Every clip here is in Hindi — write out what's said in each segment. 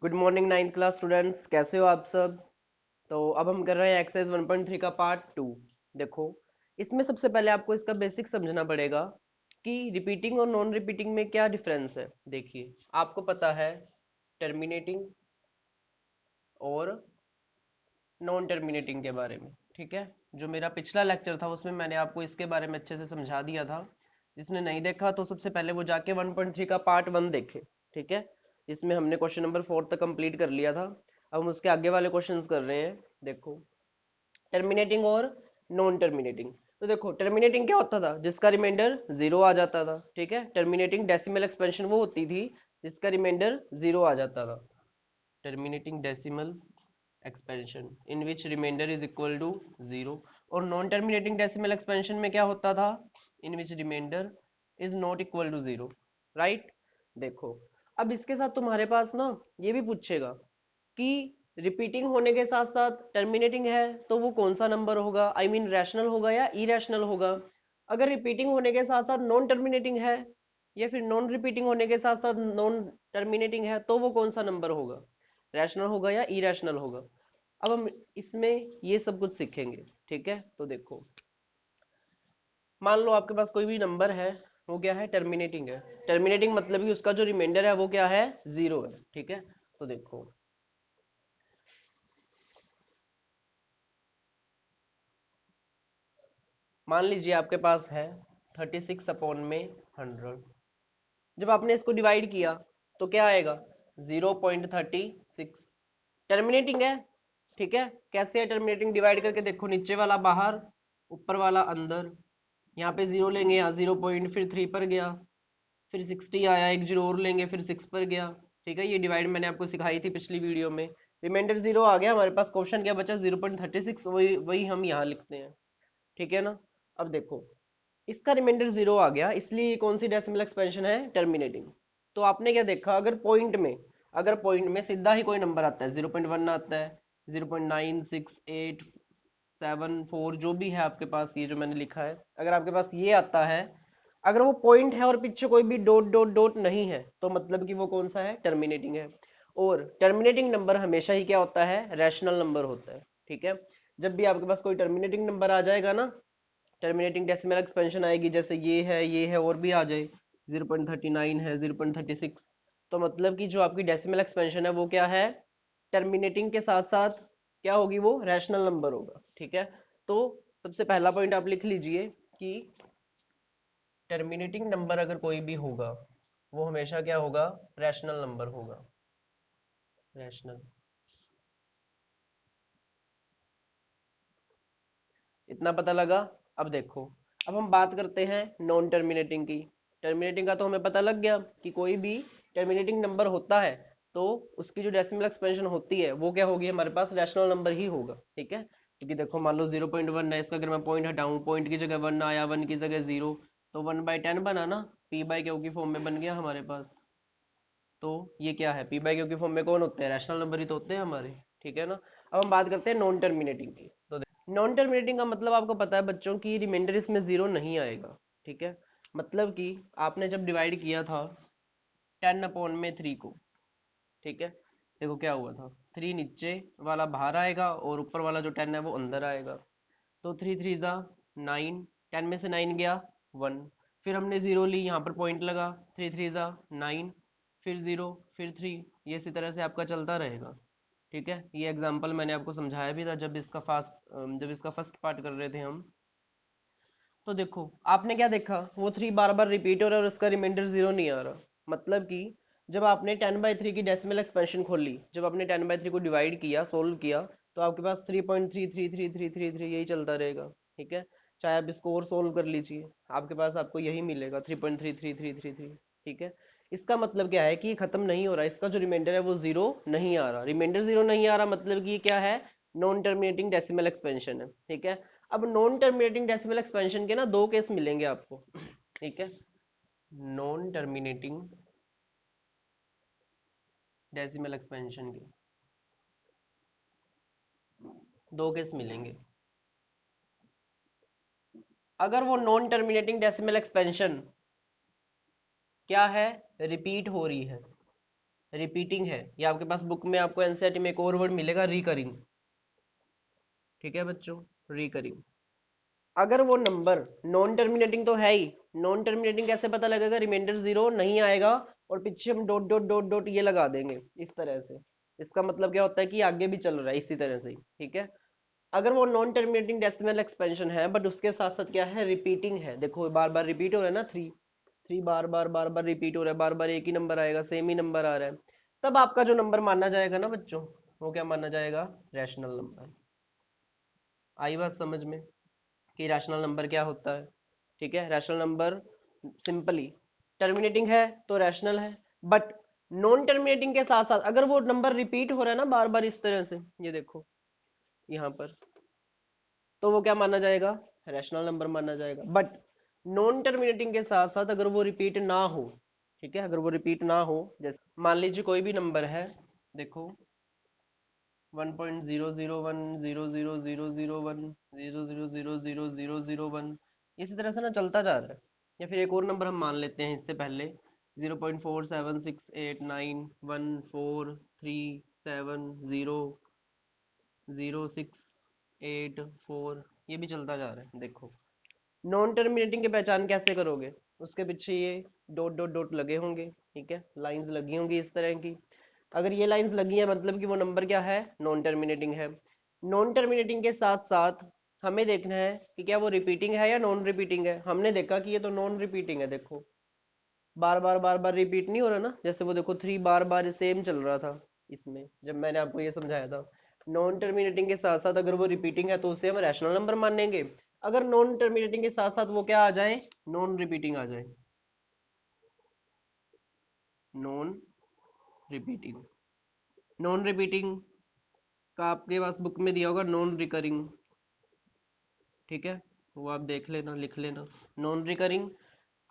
Good morning ninth class students, कैसे हो आप सब। तो अब हम कर रहे हैं एक्सरसाइज 1.3 का पार्ट 2। देखो, इसमें सबसे पहले आपको इसका बेसिक समझना पड़ेगा कि रिपीटिंग और नॉन रिपीटिंग में क्या डिफरेंस है। देखिए, आपको पता है टर्मिनेटिंग और नॉन टर्मिनेटिंग के बारे में, ठीक है। जो मेरा पिछला लेक्चर था उसमें मैंने आपको इसके बारे में अच्छे से समझा दिया था। जिसने नहीं देखा तो सबसे पहले वो जाके 1.3 का पार्ट 1 देखे, ठीक है। इसमें हमने क्वेश्चन नंबर 4 तक कंप्लीट कर लिया था। अब हम उसके आगे वाले क्वेश्चंस कर रहे हैं। देखो, टर्मिनेटिंग और नॉन टर्मिनेटिंग। तो देखो, टर्मिनेटिंग क्या होता था, जिसका रिमाइंडर जीरो आ जाता था, ठीक है। टर्मिनेटिंग डेसिमल एक्सपेंशन वो होती थी जिसका रिमाइंडर जीरो आ जाता था। Terminating decimal expansion in which remainder is equal to zero. और नॉन टर्मिनेटिंग डेसिमल एक्सपेंशन में क्या होता था, in which remainder is not equal to zero, right. देखो, अब इसके साथ तुम्हारे पास ना ये भी पूछेगा कि रिपीटिंग होने के साथ साथ टर्मिनेटिंग है तो वो कौन सा नंबर होगा, आई मीन रैशनल होगा या इरेशनल होगा। अगर रिपीटिंग होने के साथ साथ नॉन टर्मिनेटिंग है या फिर नॉन रिपीटिंग होने के साथ साथ नॉन टर्मिनेटिंग है तो वो कौन सा नंबर होगा, रैशनल होगा या इरेशनल होगा। अब हम इसमें ये सब कुछ सीखेंगे, ठीक है। तो देखो, मान लो आपके पास कोई भी नंबर है, वो क्या है, टर्मिनेटिंग है। टर्मिनेटिंग मतलब कि उसका जो रिमाइंडर है वो क्या है, जीरो है, ठीक है। तो देखो, मान लीजिए आपके पास है 36/100। जब आपने इसको डिवाइड किया तो क्या आएगा, 0.36। टर्मिनेटिंग है, ठीक है। कैसे है टर्मिनेटिंग, डिवाइड करके देखो, नीचे वाला बाहर, ऊपर वाला अंदर। यहाँ पे जीरो लेंगे, यहाँ 0 फिर 3 पर गया, फिर 60 आया, एक जीरो और लेंगे, फिर 6 पर गया, ठीक है। ये डिवाइड मैंने आपको सिखाई थी पिछली वीडियो में। रिमाइंडर जीरो आ गया हमारे पास, क्वेश्चन क्या बचा, 0.36, वही वही हम यहाँ लिखते हैं, ठीक है ना। अब देखो, इसका रिमाइंडर जीरो आ गया, इसलिए ये कौन सी डेसिमल एक्सपेंशन है, टर्मिनेटिंग। तो आपने क्या देखा, अगर पॉइंट में सीधा ही कोई नंबर आता है, 0.1 आता है, 0.9687 4 जो भी है आपके पास, ये जो मैंने लिखा है, अगर आपके पास ये आता है, अगर वो पॉइंट है और पीछे कोई भी डॉट डॉट डॉट नहीं है, तो मतलब कि वो कौन सा है, टर्मिनेटिंग है। और टर्मिनेटिंग नंबर हमेशा ही क्या होता है, रैशनल नंबर होता है, ठीक है। जब भी आपके पास कोई टर्मिनेटिंग नंबर आ जाएगा ना, टर्मिनेटिंग डेसिमल एक्सपेंशन आएगी, जैसे ये है और भी आ जाए, 0.39 है, 0.36, तो मतलब कि जो आपकी डेसिमल एक्सपेंशन है वो क्या है, टर्मिनेटिंग के साथ साथ क्या होगी, वो रैशनल नंबर होगा, ठीक है। तो सबसे पहला पॉइंट आप लिख लीजिए कि टर्मिनेटिंग नंबर अगर कोई भी होगा वो हमेशा क्या होगा, रैशनल नंबर होगा, रैशनल। इतना पता लगा। अब देखो, अब हम बात करते हैं नॉन टर्मिनेटिंग की। टर्मिनेटिंग का तो हमें पता लग गया कि कोई भी टर्मिनेटिंग नंबर होता है तो उसकी जो डेसिमल एक्सपेंशन होती है वो क्या होगी, हमारे पास रैशनल नंबर ही होगा, ठीक है। क्योंकि देखो, मान लो 0.1 है, इसका अगर मैं पॉइंट हटाऊं, पॉइंट की जगह 1 आया, 1 की जगह 0, तो 1/10 बना ना, p/q की फॉर्म में बन गया हमारे पास। तो ये क्या है, p/q की फॉर्म में कौन होते हैं, रैशनल नंबर ही तो होते हैं हमारे, ठीक है ना। अब हम बात करते हैं नॉन टर्मिनेटिंग की। तो नॉन टर्मिनेटिंग का मतलब आपको पता है बच्चों की, रिमाइंडर इसमें जीरो नहीं आएगा, ठीक है। मतलब कि आपने जब डिवाइड किया था 10/3 को, ठीक है, देखो क्या हुआ था, 3 नीचे वाला बाहर आएगा और ऊपर वाला जो 10 है वो अंदर आएगा। तो 3 3 ज़ा 9, 10 में से 9 गया 1, फिर हमने जीरो ली, यहाँ पर पॉइंट लगा, 3 3 ज़ा 9, फिर जीरो, फिर 3, ये इसी तरह से आपका चलता रहेगा, ठीक है। ये एग्जाम्पल मैंने आपको समझाया भी था जब इसका फर्स्ट पार्ट कर रहे थे हम। तो देखो, आपने क्या देखा, वो 3 बार बार रिपीट हो रहा है और उसका रिमाइंडर जीरो नहीं आ रहा। मतलब कि जब आपने 10/3 की डेसिमल एक्सपेंशन खोली, जब आपने 10/3 को डिवाइड किया, सोल्व किया, तो आपके पास 3.33333 यही चलता रहेगा, ठीक है। चाहे आप इसको और सोल्व कर लीजिए, आपके पास आपको यही मिलेगा, 3.33333, ठीक है। इसका मतलब क्या है कि ये खत्म नहीं हो रहा, इसका जो रिमाइंडर है वो जीरो नहीं आ रहा, रिमाइंडर जीरो नहीं आ रहा, मतलब कि ये क्या है, नॉन टर्मिनेटिंग डेसिमल एक्सपेंशन है, ठीक है। अब नॉन टर्मिनेटिंग डेसिमल एक्सपेंशन के ना दो केस मिलेंगे आपको, ठीक है। नॉन टर्मिनेटिंग डेसिमल एक्सपेंशन के दो केस मिलेंगे। अगर वो नॉन टर्मिनेटिंग डेसिमल एक्सपेंशन क्या है, रिपीट हो रही है, रिपीटिंग है। ये आपके पास बुक में आपको एनसीईआरटी में एक और वर्ड मिलेगा, रिकरिंग। ठीक है बच्चों, रिकरिंग। अगर वो नंबर नॉन टर्मिनेटिंग तो है ही, नॉन टर्मिनेटिंग कैसे पता लगेगा? रिमाइंडर जीरो नहीं आएगा और पीछे हम डॉट डॉट डॉट डॉट ये लगा देंगे इस तरह से। इसका मतलब क्या होता है कि आगे भी चल रहा है इसी तरह से ही। ठीक है, अगर वो नॉन टर्मिनेटिंग डेसिमल एक्सपेंशन है बट उसके साथ साथ क्या है, रिपीटिंग है। देखो बार बार रिपीट हो रहा है ना, थ्री थ्री बार बार बार बार रिपीट हो रहा है, बार बार एक ही नंबर आएगा, सेम ही नंबर आ रहा है, तब आपका जो नंबर माना जाएगा ना बच्चों, वो क्या माना जाएगा? Rational number. आई बात समझ में कि रैशनल नंबर क्या होता है? ठीक है, रैशनल नंबर सिंपली टर्मिनेटिंग है तो रैशनल है, बट नॉन टर्मिनेटिंग के साथ साथ अगर वो नंबर रिपीट हो रहा है ना बार बार इस तरह से, ये देखो यहाँ पर, तो वो क्या माना जाएगा? रैशनल नंबर माना जाएगा। बट नॉन टर्मिनेटिंग के साथ साथ अगर वो रिपीट ना हो, ठीक है, अगर वो रिपीट ना हो, जैसे मान लीजिए कोई भी नंबर है, देखो 1.001000001 0000001, इसी तरह से ना चलता जा रहा है। या फिर एक और नंबर हम मान लेते हैं इससे पहले, 0.47689143700684, ये भी चलता जा रहा है। देखो नॉन टर्मिनेटिंग की पहचान कैसे करोगे? उसके पीछे ये डॉट डॉट डॉट लगे होंगे, ठीक है, लाइंस लगी होंगी इस तरह की। अगर ये लाइंस लगी है मतलब कि वो नंबर क्या है? नॉन टर्मिनेटिंग है। नॉन टर्मिनेटिंग के साथ साथ हमें देखना है कि क्या वो रिपीटिंग है या नॉन रिपीटिंग है। हमने देखा कि ये तो नॉन रिपीटिंग है, देखो बार बार रिपीट नहीं हो रहा ना, जैसे वो देखो थ्री बार बार सेम चल रहा था इसमें जब मैंने आपको ये समझाया था। नॉन टर्मिनेटिंग के साथ साथ अगर वो रिपीटिंग है तो उसे हम रैशनल नंबर मानेंगे। अगर नॉन टर्मिनेटिंग के साथ साथ वो क्या आ जाए? नॉन रिपीटिंग आ जाए, नॉन रिपीटिंग। नॉन रिपीटिंग का आपके पास बुक में दिया होगा नॉन रिकरिंग, ठीक है, वो आप देख लेना, लिख लेना, नॉन रिकरिंग।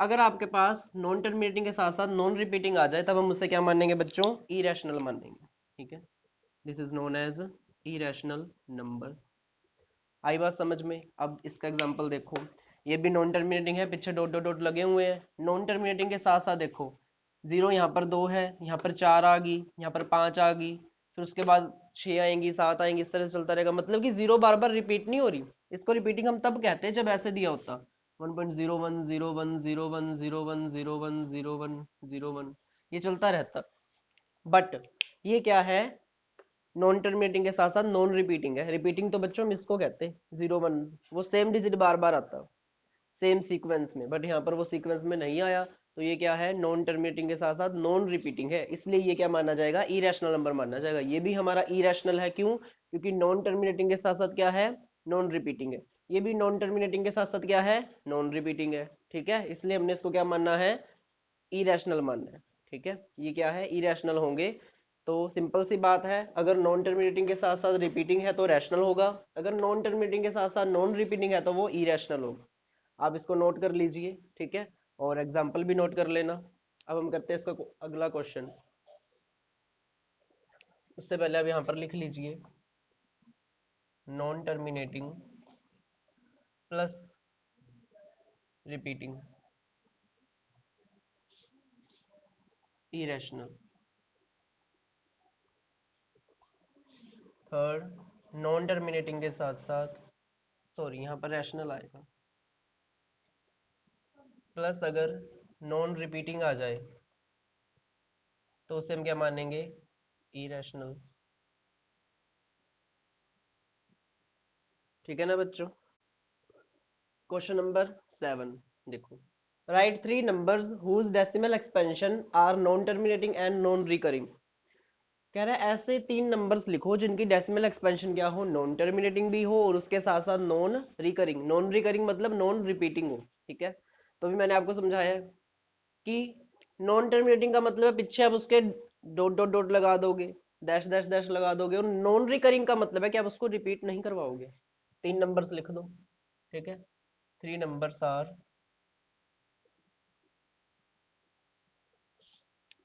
अगर आपके पास नॉन टर्मिनेटिंग के साथ साथ नॉन रिपीटिंग आ जाए तब हम उसे क्या मानेंगे बच्चों? इरेशनल मानेंगे। ठीक है, this is known as irrational number. आई बात समझ में? अब इसका एग्जांपल देखो, ये भी नॉन टर्मिनेटिंग है, पीछे डॉट डॉट डॉट लगे हुए हैं। नॉन टर्मिनेटिंग के साथ साथ देखो जीरो यहाँ पर दो है, यहाँ पर चार आ गई, यहाँ पर पांच आ गई, फिर उसके बाद छह आएंगी, सात आएंगी, इस तरह से चलता रहेगा। मतलब कि जीरो बार बार रिपीट नहीं हो रही। इसको रिपीटिंग हम तब कहते हैं जब ऐसे दिया होता 1.010101010101, ये चलता रहता। बट ये क्या है? नॉन टर्मिनेटिंग के साथ साथ नॉन रिपीटिंग है। रिपीटिंग तो बच्चों हम इसको कहते हैं जीरो वन, वो सेम डिजिट बार बार आता सेम सीक्वेंस में, बट यहाँ पर वो सीक्वेंस में नहीं आया, तो ये क्या है? नॉन टर्मिनेटिंग के साथ साथ नॉन रिपीटिंग है, इसलिए ये क्या माना जाएगा? इरेशनल नंबर माना जाएगा। ये भी हमारा इरेशनल है, क्यों? क्योंकि नॉन टर्मिनेटिंग के साथ साथ क्या है? नॉन रिपीटिंग है। ये भी नॉन टर्मिनेटिंग के साथ साथ क्या है? नॉन रिपीटिंग है। ठीक है, इसलिए हमने इसको क्या मानना है? इरेशनल मानना है। ठीक है, ये क्या है? इरेशनल होंगे। तो सिंपल सी बात है, अगर नॉन टर्मिनेटिंग के साथ साथ रिपीटिंग है तो रैशनल होगा, अगर नॉन टर्मिनेटिंग के साथ साथ नॉन रिपीटिंग है तो वो इरेशनल होगा। आप इसको नोट कर लीजिए, ठीक है, और एग्जाम्पल भी नोट कर लेना। अब हम करते हैं इसका अगला क्वेश्चन। उससे पहले आप यहाँ पर लिख लीजिए non terminating plus repeating irrational. Third, non terminating के साथ साथ, सॉरी यहाँ पर रैशनल आएगा, प्लस अगर नॉन रिपीटिंग आ जाए तो उसे हम क्या मानेंगे? इरेशनल। ठीक है ना बच्चों? क्वेश्चन नंबर 7 देखो, write three numbers whose decimal expansion are non terminating and non recurring. कह रहा है ऐसे तीन नंबर्स लिखो जिनकी डेसिमल एक्सपेंशन क्या हो? नॉन टर्मिनेटिंग भी हो और उसके साथ साथ नॉन रिकरिंग। नॉन रिकरिंग मतलब नॉन रिपीटिंग हो। ठीक है, तो भी मैंने आपको समझाया है कि नॉन टर्मिनेटिंग का मतलब है पीछे आप उसके डॉट डॉट डॉट लगा दोगे, डैश डैश डैश लगा दोगे, और नॉन रिकरिंग का मतलब है कि आप उसको रिपीट नहीं करवाओगे। तीन नंबर्स लिख दो। ठीक है, थ्री नंबर्स आर,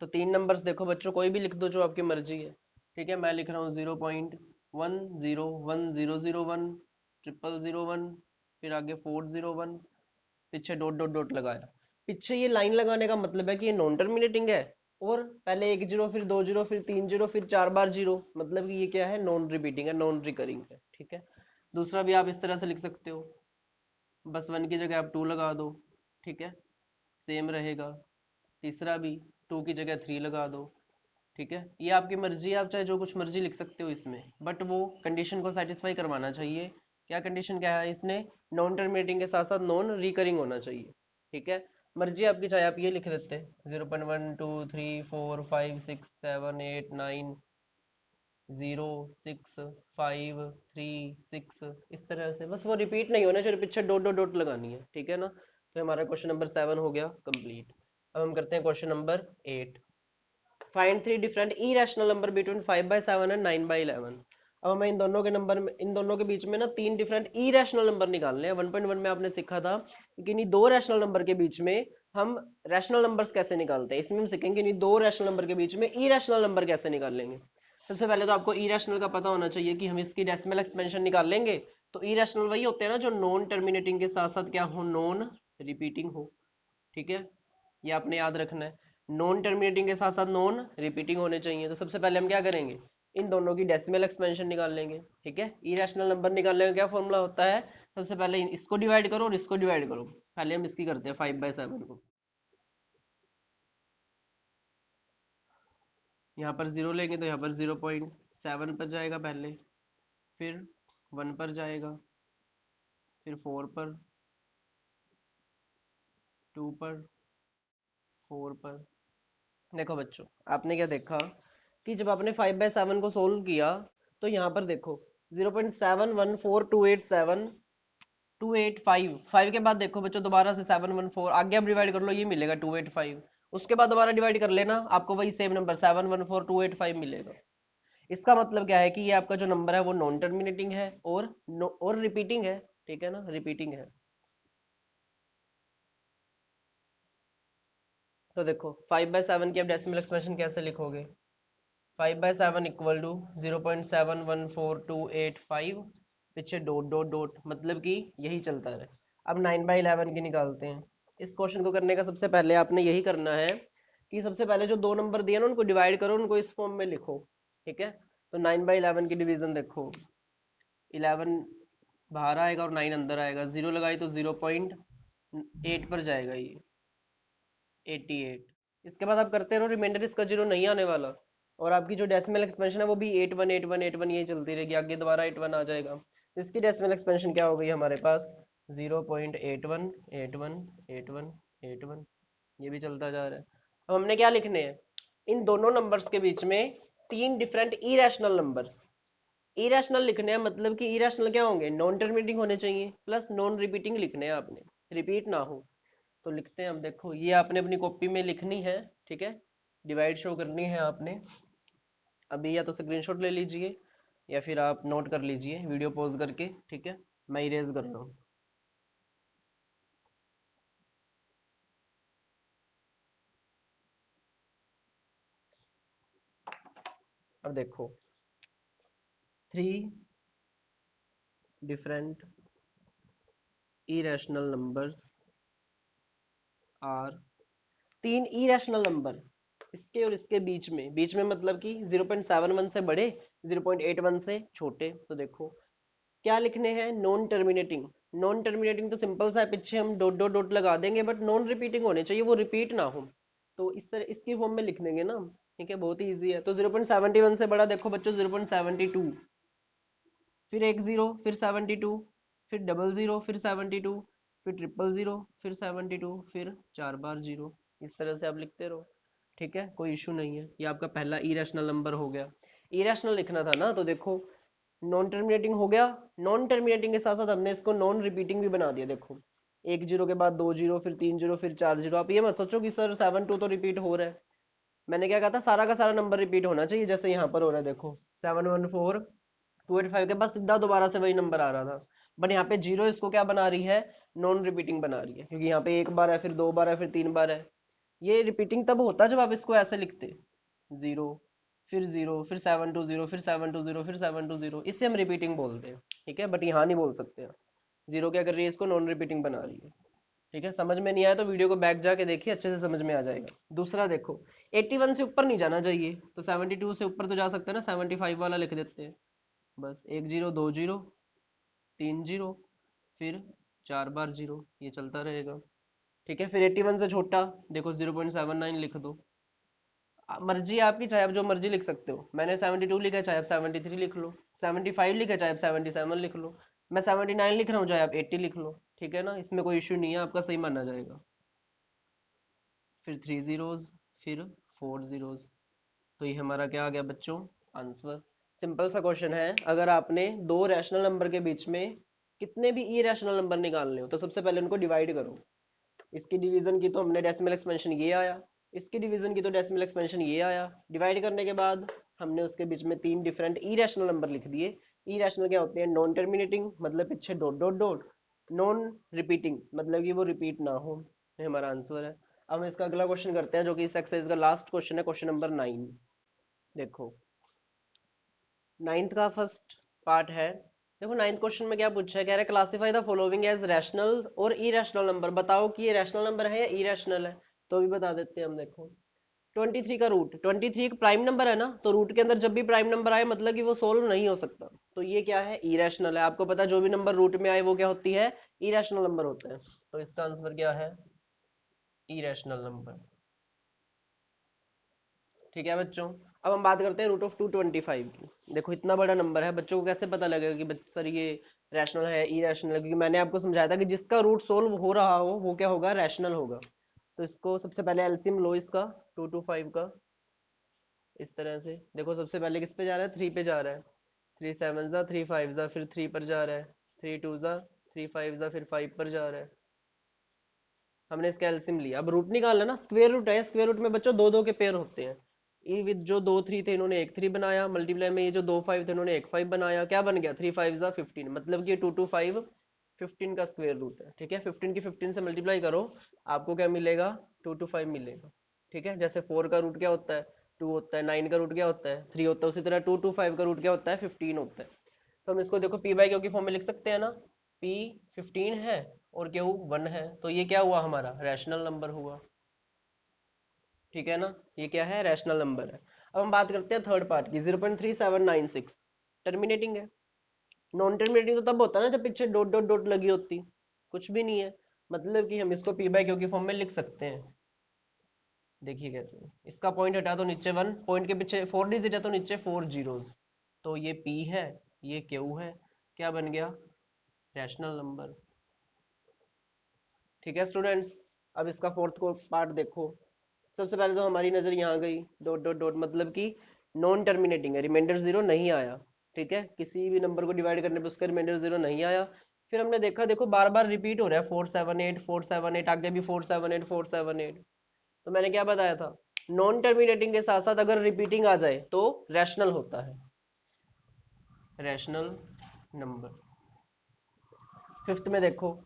तो तीन नंबर्स देखो बच्चों, कोई भी लिख दो जो आपकी मर्जी है। ठीक है, मैं लिख रहा हूँ 0.101001, 0001, फिर आगे 401, पीछे डॉट डॉट डॉट लगाया। पीछे ये लाइन लगाने का मतलब है कि ये नॉन टर्मिनेटिंग है, और पहले एक जीरो, फिर दो जीरो, फिर तीन जीरो, फिर चार बार जीरो, मतलब कि ये क्या है, नॉन रिपीटिंग है, नॉन रिकरिंग है। ठीक है, दूसरा भी आप इस तरह से लिख सकते हो, बस वन की जगह आप टू लगा दो। ठीक है, सेम रहेगा। तीसरा भी टू की जगह थ्री लगा दो। ठीक है, ये आपकी मर्जी है, आप चाहे जो कुछ मर्जी लिख सकते हो इसमें, बट वो कंडीशन को सेटिस्फाई करवाना चाहिए। क्या कंडीशन क्या है इसने, नॉन टर्मिनेटिंग के साथ साथ नॉन रिकरिंग होना चाहिए। ठीक है, मर्जी आपकी, चाहे आप ये लिख देते 0.1 2 3 4 5 6 7 8 9 0 6 5 3 6, इस तरह से, बस वो रिपीट नहीं होना चाहिए, पीछे डॉट डॉट डॉट लगानी है। ठीक है ना, तो हमारा क्वेश्चन नंबर 7 हो गया कंप्लीट। अब हम करते हैं question number 8। Find three different irrational number between 5/7 and 9/11। अब हमें इन दोनों के नंबर में, इन दोनों के बीच में ना तीन डिफरेंट इरेशनल नंबर निकालने हैं। 1.1 में आपने सीखा था कि इन्हीं दो रैशनल नंबर के बीच में हम रैशनल नंबर्स कैसे निकालते हैं, इसमें हम सीखेंगे इन्हीं दो रैशनल नंबर के बीच में इरेशनल नंबर कैसे निकालेंगे। सबसे पहले तो आपको इरेशनल का पता होना चाहिए कि हम इसकी डेसिमल एक्सपेंशन निकाल लेंगे। तो इरेशनल वही होते हैं ना जो नॉन टर्मिनेटिंग के साथ साथ क्या हो, नॉन रिपीटिंग हो। ठीक है, ये आपने याद रखना है, नॉन टर्मिनेटिंग के साथ साथ नॉन रिपीटिंग होने चाहिए। तो सबसे पहले हम क्या करेंगे, इन दोनों की डेसिमल एक्सपेंशन निकाल लेंगे। ठीक है, इरेशनल नंबर निकालने का क्या फॉर्मूला होता है, सबसे पहले इसको डिवाइड करो और इसको डिवाइड करो। पहले हम इसकी करते हैं 5/7 को, यहाँ पर जीरो लेंगे तो यहाँ पर 0.7 पर जाएगा पहले, फिर 1 पर जाएगा, फिर 4 पर, 2 पर, 4 पर। देखो बच्चों, आपने क्या देखा कि जब आपने 5/7 को सोल्व किया तो यहाँ पर देखो 0.714287 285, 5 के बाद देखो बच्चों दोबारा से 714, आगे आप डिवाइड कर लो, ये मिलेगा 285। उसके बाद दोबारा डिवाइड कर लेना, आपको वही सेम नंबर 714285 मिलेगा। इसका मतलब क्या है कि ये आपका जो नंबर है वो नॉन टर्मिनेटिंग है और रिपीटिंग है। ठीक है ना, रिपीटिंग है। तो देखो 5/7 की आप डेसिमल एक्सप्रेशन कैसे लिखोगे, 5/7 इक्वल टू 0.714285, पीछे डॉट डॉट डॉट, मतलब कि यही चलता है। अब 9/11 की निकालते हैं। इस क्वेश्चन को करने का सबसे पहले आपने यही करना है कि सबसे पहले जो दो नंबर दिए ना उनको डिवाइड करो, उनको इस फॉर्म में लिखो। ठीक है, तो 9/11 की डिवीजन देखो, 11 बाहर आएगा और 9 अंदर आएगा, जीरो लगाई तो 0.8 पर जाएगा ये, 88। इसके बाद आप करते रहो, रिमाइंडर इसका जीरो नहीं आने वाला, और आपकी जो डेसिमल एक्सपेंशन है वो भी 818181 यही चलती रहेगी, आगे दोबारा 81 आ जाएगा। तो इसकी डेसिमल एक्सपेंशन क्या हो गई हमारे पास, 0.81818181, ये भी चलता जा रहा है। अब हमने क्या लिखने हैं, इन दोनों नंबर्स के बीच में तीन डिफरेंट इरेशनल नंबर्स, इरेशनल लिखने हैं, मतलब कि इरेशनल क्या होंगे, नॉन टर्मिनेटिंग होने चाहिए, प्लस नॉन रिपीटिंग लिखने हैं आपने, रिपीट ना हो। तो लिखते हैं हम, देखो ये आपने अपनी कॉपी में लिखनी है। ठीक है, डिवाइड शो करनी है आपने। अभी या तो स्क्रीनशॉट ले लीजिए या फिर आप नोट कर लीजिए वीडियो पॉज करके। ठीक है, मैं इरेज कर रहा हूँ। अब देखो, three different irrational numbers are, तीन इरेशनल नंबर इसके और इसके बीच में मतलब कि 0.71 से बड़े, 0.81 से छोटे। तो देखो क्या लिखने हैं, नॉन टर्मिनेटिंग। नॉन टर्मिनेटिंग तो सिंपल सा है, पीछे हम डॉट डॉट डॉट लगा देंगे, बट नॉन रिपीटिंग होने चाहिए, वो रिपीट ना हो। तो इस तरह इसकी फॉर्म में लिख देंगे ना। ठीक है, बहुत ही ईजी है। तो 0.71 से बड़ा देखो बच्चों 0.72, फिर एक जीरो, फिर 72, फिर डबल जीरो, फिर 72, फिर ट्रिपल जीरो, फिर 72, फिर चार बार जीरो। इस तरह से आप लिखते रहो। ठीक है, कोई इशू नहीं है। ये आपका पहला इरेशनल नंबर हो गया। इरेशनल लिखना था ना, तो देखो नॉन टर्मिनेटिंग हो गया, नॉन टर्मिनेटिंग के साथ साथ हमने इसको नॉन रिपीटिंग भी बना दिया। देखो एक जीरो के बाद दो जीरो, फिर तीन जीरो, फिर चार जीरो। आप ये मत सोचो कि सर 72 तो रिपीट हो रहा है। मैंने क्या कहा था, सारा का सारा नंबर रिपीट होना चाहिए, जैसे यहाँ पर हो रहा है। देखो 714 285 के बाद सीधा दोबारा से वही नंबर आ रहा था, बट यहाँ पे जीरो इसको क्या बना रही है, नॉन रिपीटिंग बना रही है, क्योंकि यहाँ पे एक बार है, फिर दो बार है, फिर तीन बार है। ये रिपीटिंग तब होता जब आप इसको ऐसे लिखते, जीरो फिर 720, फिर 720, फिर 720, इससे हम रिपीटिंग बोलते हैं। ठीक है, बट यहाँ नहीं बोल सकते हैं। जीरो क्या कर रही है, इसको नॉन रिपीटिंग बना रही है। ठीक है, समझ में नहीं आया तो वीडियो को बैक जाके देखिए, अच्छे से समझ में आ जाएगा। दूसरा देखो, 81 से ऊपर नहीं जाना चाहिए, तो 72 से ऊपर तो जा सकते हैं ना, 75 वाला लिख देते हैं। बस 1 0 2 0 3 0 फिर 4 बार 0, ये चलता रहेगा। ठीक है, फिर 81 से छोटा देखो 0.79 लिख दो। मर्जी आपकी, चाहे आप जो मर्जी लिख सकते हो। मैंने 72 लिखा है, चाहे आप 73 लिख लो। 75 लिखा है, चाहे आप 77 लिख लो। मैं 79 लिख रहा हूँ, चाहे आप 80 लिख लो। ठीक है ना, इसमें कोई इश्यू नहीं है, आपका सही माना जाएगा। फिर 3 जीरोज, फिर 4 जीरोज। तो ये हमारा क्या आ गया बच्चों, आंसर। सिंपल सा क्वेश्चन है। अगर आपने दो रैशनल नंबर के बीच में कितने भी इरेशनल नंबर निकालने हो, तो सबसे पहले उनको डिवाइड करो। इसकी डिवीजन की तो हमने डेसिमल एक्सपेंशन ये आया, इसकी डिवीजन की तो डेसिमल एक्सपेंशन ये आया। डिवाइड करने के बाद हमने उसके बीच में तीन डिफरेंट इरेशनल नंबर लिख दिए। इरेशनल क्या होते हैं, नॉन टर्मिनेटिंग मतलब पीछे dot dot dot, non repeating मतलब कि वो रिपीट ना हो। ये हमारा आंसर है। अब हम इसका अगला क्वेश्चन करते हैं, जो कि इस एक्सरसाइज का लास्ट क्वेश्चन है, क्वेश्चन नंबर 9। देखो, नाइन्थ का फर्स्ट पार्ट है। देखो, नाइन्थ क्वेश्चन में क्या पूछा है, कह रहा है classify the following as rational और इरेशनल नंबर। बताओ कि ये रैशनल नंबर है या इरेशनल है। तो भी बता देते हैं हम। देखो, 23 का रूट, 23 एक प्राइम नंबर है ना, तो रूट के अंदर जब भी प्राइम नंबर आए मतलब कि वो सोल्व नहीं हो सकता, तो ये क्या है, इरेशनल है। आपको पता है जो भी नंबर रूट में आए वो क्या होती है, इरेशनल नंबर होता है। तो इसका आंसर क्या है, इरेशनल नंबर। ठीक है बच्चों, अब हम बात करते हैं रूट ऑफ 225 की। देखो, इतना बड़ा नंबर है, बच्चों को कैसे पता लगेगा कि सर ये रैशनल है इरेशनल है, क्योंकि मैंने आपको समझाया था कि जिसका रूट सोल्व हो रहा हो वो क्या होगा, रैशनल होगा। तो इसको सबसे पहले एलसीएम लो इसका, 225 का। इस तरह से देखो, सबसे पहले किस पे जा रहा है, 3 पे जा रहा है। 3 7 जा, 3 5 जा, फिर 3 पर जा रहा है। 3 2 जा, 3 5 जा, फिर 5 पर जा रहा है। हमने इसका एलसीएम लिया। अब रूट निकालना ना, स्क्वायर रूट है, स्क्वायर रूट में बच्चों दो दो के पेयर होते हैं। ये विद जो 2 3 थे इन्होंने एक 3 बनाया, मल्टीप्लाई में ये जो 2 5 थे इन्होंने एक 5 बनाया। क्या बन गया, 3 5 जा 15, मतलब कि 2 2 5 15 का स्क्वायर रूट है। ठीक है, 15 की 15 से मल्टीप्लाई करो, आपको क्या मिलेगा, 2 2 5 मिलेगा। ठीक है, जैसे 4 का रूट क्या होता है, 2 होता है। 9 का रूट क्या होता है, 3 होता है। उसी तरह 2 2 5 का रूट क्या होता है, 15 होता है। तो हम इसको देखो पी बाई क्यू की फॉर्म में लिख सकते हैं ना। पी 15 है और क्यू 1 है, तो ये क्या हुआ, हमारा रैशनल नंबर हुआ। ठीक है ना, ये क्या है, रैशनल नंबर है। अब हम बात करते हैं थर्ड पार्ट की, 0.3796 टर्मिनेटिंग है। नॉन टर्मिनेटिंग तो तब होता है ना जब पीछे डॉट डॉट डॉट लगी होती, कुछ भी नहीं है, मतलब कि हम इसको पी बाई क्यू की फॉर्म में लिख सकते हैं। देखिए कैसे, इसका पॉइंट हटा तो नीचे 1, पॉइंट के पीछे 4 डिजिट है तो नीचे 4 जीरोस। तो ये पी है, ये क्यू है, क्या बन गया, रैशनल नंबर। ठीक है स्टूडेंट्स, अब इसका फोर्थ को पार्ट देखो। सबसे पहले तो हमारी नजर यहाँ गई, डॉट डॉट डॉट मतलब कि नॉन टर्मिनेटिंग है, रिमाइंडर जीरो नहीं आया। ठीक है, किसी भी नंबर को डिवाइड करने पे उसका रिमाइंडर जीरो नहीं आया। फिर हमने देखा, देखो बार बार रिपीट हो रहा है, 478 478, आगे भी 478 478। तो मैंने क्या बताया था, नॉन टर्मिनेटिंग के साथ साथ अगर रिपीटिंग आ जाए तो रैशनल होता है, रैशनल नंबर। फिफ्थ में देखो,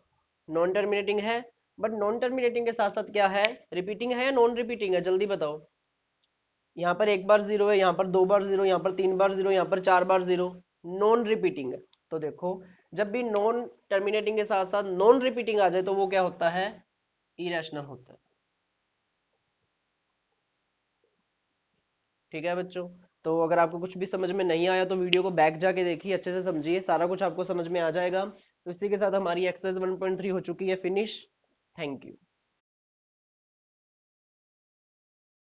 नॉन टर्मिनेटिंग है, बट नॉन टर्मिनेटिंग के साथ साथ क्या है, रिपीटिंग है या नॉन रिपीटिंग है, जल्दी बताओ। यहाँ पर एक बार जीरो है, यहाँ पर दो बार जीरो, यहाँ पर तीन बार जीरो, यहाँ पर चार बार जीरो, नॉन रिपीटिंग है। तो देखो, जब भी नॉन टर्मिनेटिंग के साथ साथ नॉन रिपीटिंग आ जाए तो वो क्या होता है, इरेशनल होता है। ठीक है बच्चों, तो अगर आपको कुछ भी समझ में नहीं आया तो वीडियो को बैक जाके देखिए, अच्छे से समझिए, सारा कुछ आपको समझ में आ जाएगा। तो इसी के साथ हमारी एक्सरसाइज 1.3 हो चुकी है फिनिश। Thank you.